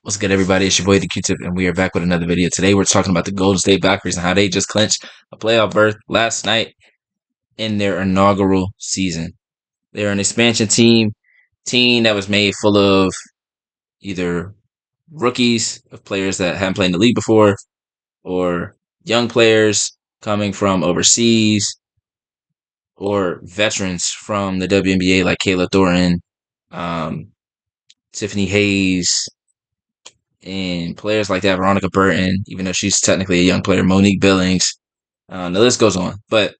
What's good, everybody? It's your boy, the Q-Tip, and we are back with another video. Today, we're talking about the Golden State Valkyries and how they just clinched a playoff berth last night in their inaugural season. They're an expansion team that was made full of either rookies, of players that haven't played in the league before, or young players coming from overseas, or veterans from the WNBA like Kayla Thornton, um, Tiffany Hayes, and players like that, Veronica Burton, even though she's technically a young player, Monique Billings. The list goes on. But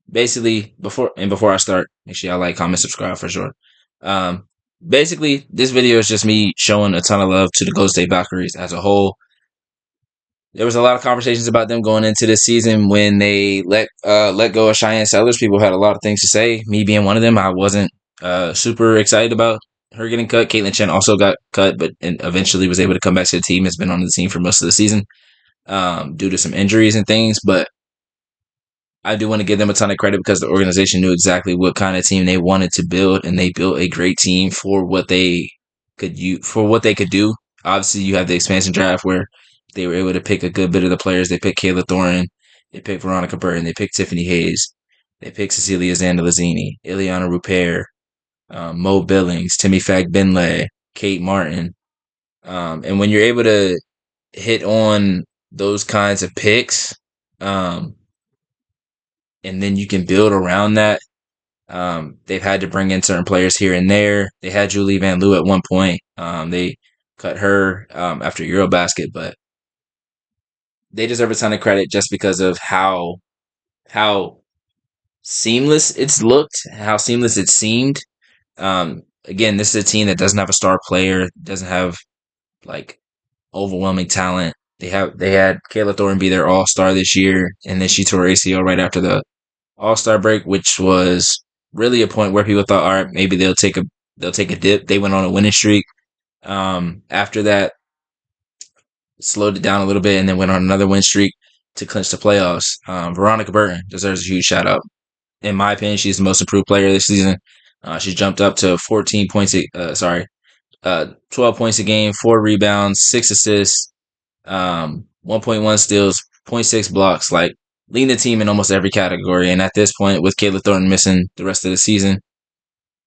basically, before I start, make sure y'all like, comment, subscribe for sure. Um, Basically, this video is just me showing a ton of love to the Golden State Valkyries as a whole. There was a lot of conversations about them going into this season when they let go of Cheyenne Sellers. People had a lot of things to say. Me being one of them, I wasn't super excited about her getting cut. Caitlin Chen also got cut, but eventually was able to come back to the team. Has been on the team for most of the season due to some injuries and things. But I do want to give them a ton of credit because the organization knew exactly what kind of team they wanted to build, and they built a great team for what they could do. Obviously, you have the expansion draft where they were able to pick a good bit of the players. They picked Kayla Thornton, they picked Veronica Burton, they picked Tiffany Hayes, they picked Cecilia Zandalazini, Ileana Rupert, Mo Billings, Timmy Fagbinley, Kate Martin. And when you're able to hit on those kinds of picks, and then you can build around that. They've had to bring in certain players here and there. They had Julie Van Loo at one point. They cut her after Eurobasket, but they deserve a ton of credit just because of how seamless it's looked, how seamless it seemed. Again, this is a team that doesn't have a star player, doesn't have like overwhelming talent. They had Kayla Thornton be their all star this year, and then she tore ACL right after the All Star break, which was really a point where people thought, all right, maybe they'll take a dip. They went on a winning streak. After that, slowed it down a little bit, and then went on another win streak to clinch the playoffs. Veronica Burton deserves a huge shout out. In my opinion, she's the most improved player this season. She's jumped up to 14 points. 12 points a game, 4 rebounds, 6 assists, 1.1 steals, zero point 0.6 blocks. Like, leading the team in almost every category. And at this point, with Kayla Thornton missing the rest of the season,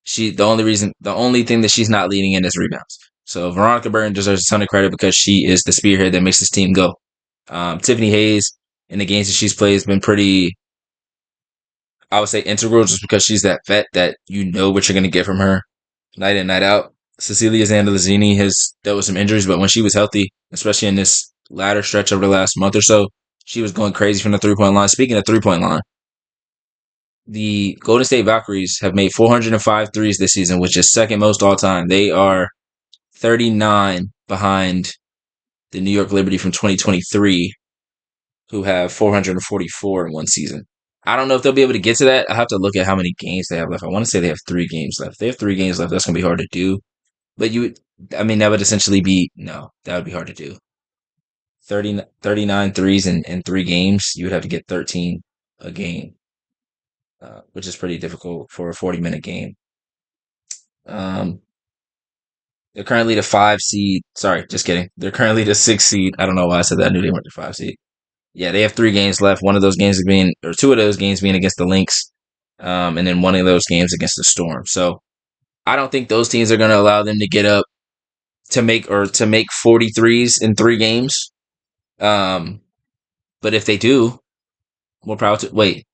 the only thing that she's not leading in is rebounds. So Veronica Burton deserves a ton of credit because she is the spearhead that makes this team go. Tiffany Hayes, in the games that she's played, has been pretty, I would say, integral, just because she's that vet that you know what you're going to get from her night in, night out. Cecilia Zandalazini has dealt with some injuries, but when she was healthy, especially in this latter stretch over the last month or so, she was going crazy from the three-point line. Speaking of three-point line, the Golden State Valkyries have made 405 threes this season, which is second most all time. They are 39 behind the New York Liberty from 2023, who have 444 in one season. I don't know if they'll be able to get to that. I have to look at how many games they have left. I want to say they have 3 games left. If they have 3 games left, that's going to be hard to do. But that would essentially be, no, that would be hard to do. 39 threes in 3 games, you would have to get 13 a game, which is pretty difficult for a 40-minute game. They're currently the 5 seed. Sorry, just kidding. They're currently the 6 seed. I don't know why I said that. I knew they weren't the 5 seed. Yeah, they have 3 games left. One of those games or 2 of those games being against the Lynx, and then one of those games against the Storm. So I don't think those teams are going to allow them to get up to make 43s in 3 games. But if they do, more power to. Wait,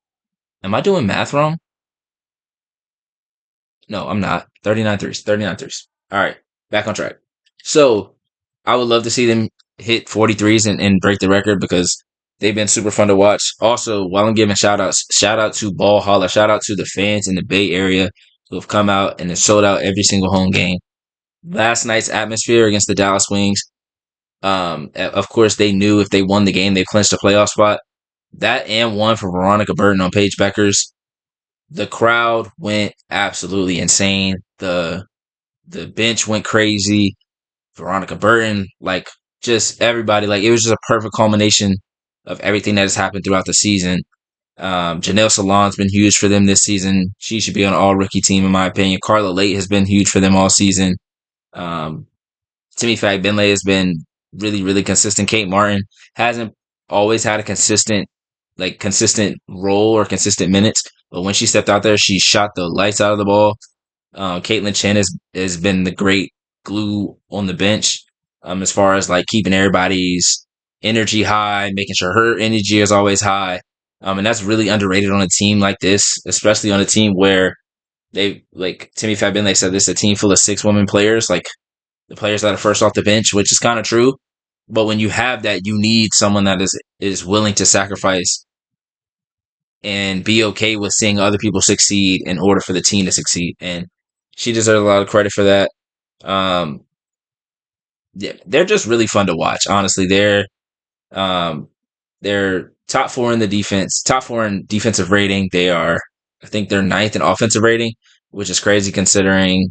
am I doing math wrong? No, I'm not. 39 threes. 39 threes. All right, back on track. So I would love to see them hit 43s and break the record because they've been super fun to watch. Also, while I'm giving shout out to Ball Holla, shout out to the fans in the Bay Area who have come out and have sold out every single home game. Last night's atmosphere against the Dallas Wings, of course, they knew if they won the game, they clinched a playoff spot. That and one for Veronica Burton on Paige Beckers. The crowd went absolutely insane. The bench went crazy. Veronica Burton, like, just everybody, like, it was just a perfect culmination of everything that has happened throughout the season. Janelle Salon's been huge for them this season. She should be on an all-rookie team, in my opinion. Carla Late has been huge for them all season. Timmy Fagbenle has been really, really consistent. Kate Martin hasn't always had a consistent role or consistent minutes, but when she stepped out there, she shot the lights out of the ball. Caitlin Chen has been the great glue on the bench, as far as like keeping everybody's energy high, making sure her energy is always high. And that's really underrated on a team like this, especially on a team where they like Timmy Fabin. Said this is a team full of 6 women players, like the players that are first off the bench, which is kind of true. But when you have that, you need someone that is willing to sacrifice and be okay with seeing other people succeed in order for the team to succeed. And she deserves a lot of credit for that. Um, yeah, they're just really fun to watch. Honestly, um, they're top 4 in the defense, top 4 in defensive rating. I think they're ninth in offensive rating, which is crazy considering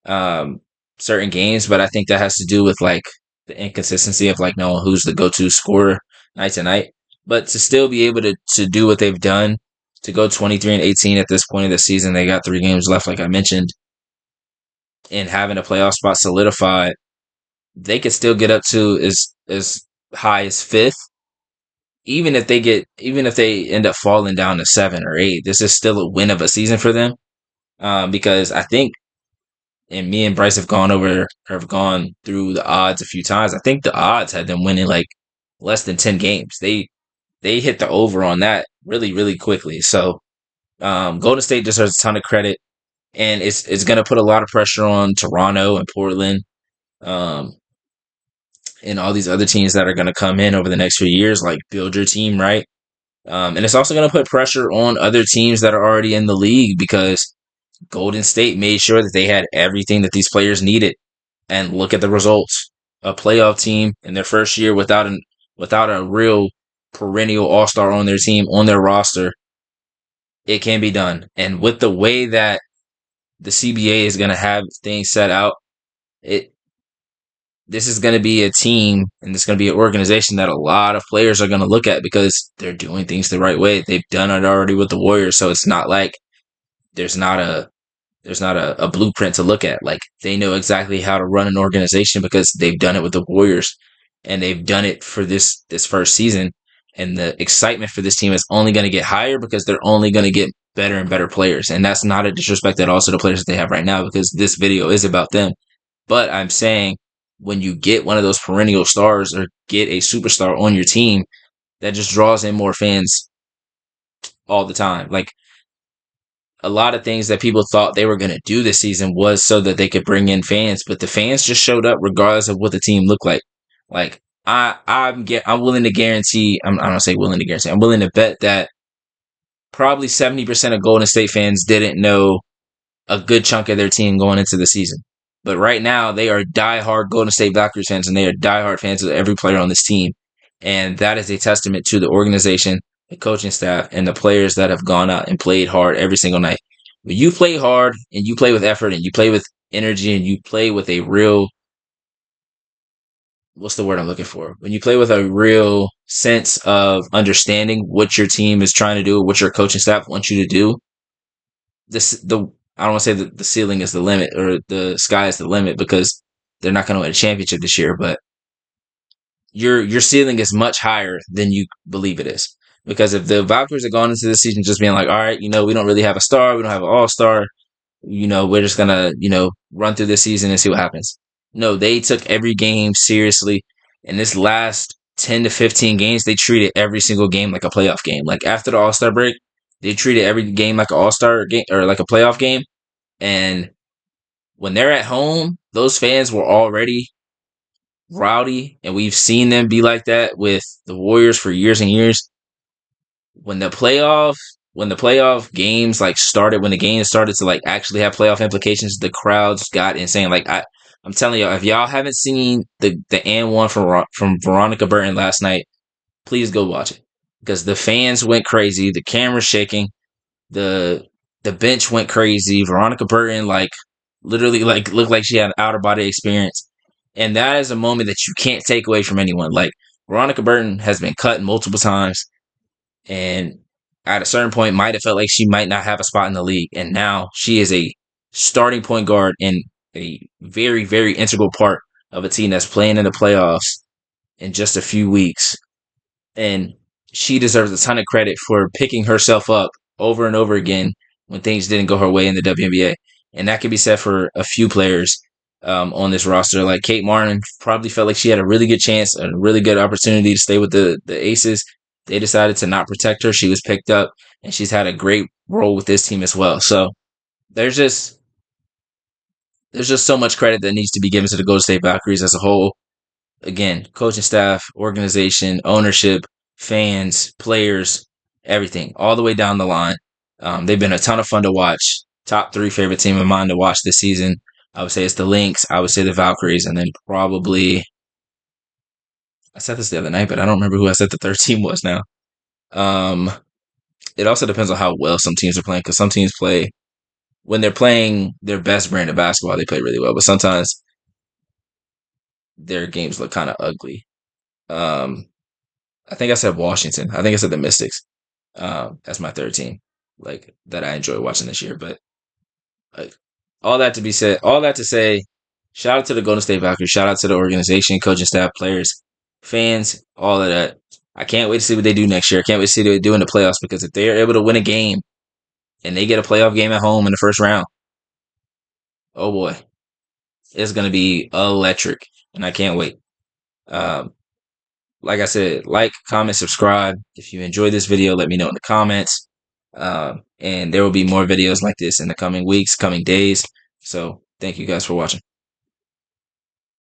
um, certain games. But I think that has to do with like the inconsistency of like knowing who's the go-to scorer night to night. But to still be able to do what they've done, to go 23-18 at this point of the season, they got 3 games left, like I mentioned, and having a playoff spot solidified, they could still get up to as high as 5th. Even if they end up falling down to 7 or 8, this is still a win of a season for them. Because I think, and me and Bryce have gone through the odds a few times. I think the odds had them winning like less than 10 games. They hit the over on that really, really quickly. So Golden State deserves a ton of credit, and it's going to put a lot of pressure on Toronto and Portland, um, and all these other teams that are going to come in over the next few years. Like, build your team right, and it's also going to put pressure on other teams that are already in the league, because Golden State made sure that they had everything that these players needed. And look at the results. A playoff team in their first year without a real perennial all-star on their team, on their roster, it can be done. And with the way that the CBA is going to have things set out, it this is going to be a team, and this is going to be an organization that a lot of players are going to look at, because they're doing things the right way. They've done it already with the Warriors, so it's not like there's not a blueprint to look at. Like, they know exactly how to run an organization because they've done it with the Warriors, and they've done it for this first season. And the excitement for this team is only going to get higher because they're only going to get better and better players. And that's not a disrespect at all to the players that they have right now, because this video is about them. But I'm saying, when you get one of those perennial stars or get a superstar on your team, that just draws in more fans all the time. Like, a lot of things that people thought they were going to do this season was so that they could bring in fans, but the fans just showed up regardless of what the team looked like. Like, I'm willing to guarantee. I don't say willing to guarantee. I'm willing to bet that probably 70% of Golden State fans didn't know a good chunk of their team going into the season. But right now, they are diehard Golden State Valkyries fans, and they are diehard fans of every player on this team. And that is a testament to the organization, the coaching staff, and the players that have gone out and played hard every single night. When you play hard, and you play with effort, and you play with energy, and you play with a real, what's the word I'm looking for? When you play with a real sense of understanding what your team is trying to do, what your coaching staff wants you to do, I don't want to say that the ceiling is the limit or the sky is the limit, because they're not going to win a championship this year, but your ceiling is much higher than you believe it is. Because if the Valkyries had gone into the season just being like, all right, we don't really have a star, we don't have an all-star, we're just gonna, run through this season and see what happens. No, they took every game seriously. In this last 10 to 15 games, they treated every single game like a playoff game. Like, after the All-Star break, they treated every game like an All-Star game or like a playoff game. And when they're at home, those fans were already rowdy, and we've seen them be like that with the Warriors for years and years. When the playoff games like started, when the game started to like actually have playoff implications, the crowds got insane. Like, I'm telling y'all, if y'all haven't seen the and one from Veronica Burton last night, please go watch it, because the fans went crazy, the camera's shaking, the bench went crazy. Veronica Burton like literally like looked like she had an out of body experience. And that is a moment that you can't take away from anyone. Like, Veronica Burton has been cut multiple times, and at a certain point might have felt like she might not have a spot in the league. And now she is a starting point guard and a very, very integral part of a team that's playing in the playoffs in just a few weeks. And she deserves a ton of credit for picking herself up over and over again when things didn't go her way in the WNBA. And that can be said for a few players on this roster. Like Kate Martin probably felt like she had a really good chance, a really good opportunity to stay with the Aces. They decided to not protect her. She was picked up, and she's had a great role with this team as well. So there's just there's just so much credit that needs to be given to the Golden State Valkyries as a whole. Again, coaching staff, organization, ownership, fans, players, everything, all the way down the line. They've been a ton of fun to watch. Top three favorite team of mine to watch this season. I would say it's the Lynx. I would say the Valkyries, and then probably I said this the other night, but I don't remember who I said the third team was now. Um, it also depends on how well some teams are playing, because some teams play when they're playing their best brand of basketball, they play really well, but sometimes their games look kind of ugly. Um, I think I said Washington. I think I said the Mystics. That's my third team, like that I enjoy watching this year. But uh, all that to be said, all that to say, shout out to the Golden State Valkyries. Shout out to the organization, coaching staff, players, fans, all of that. I can't wait to see what they do next year. I can't wait to see what they do in the playoffs, because if they are able to win a game and they get a playoff game at home in the first round, oh boy, it's going to be electric, and I can't wait. Um, like I said, like, comment, subscribe. If you enjoyed this video, let me know in the comments. And there will be more videos like this in the coming weeks, coming days. So thank you guys for watching.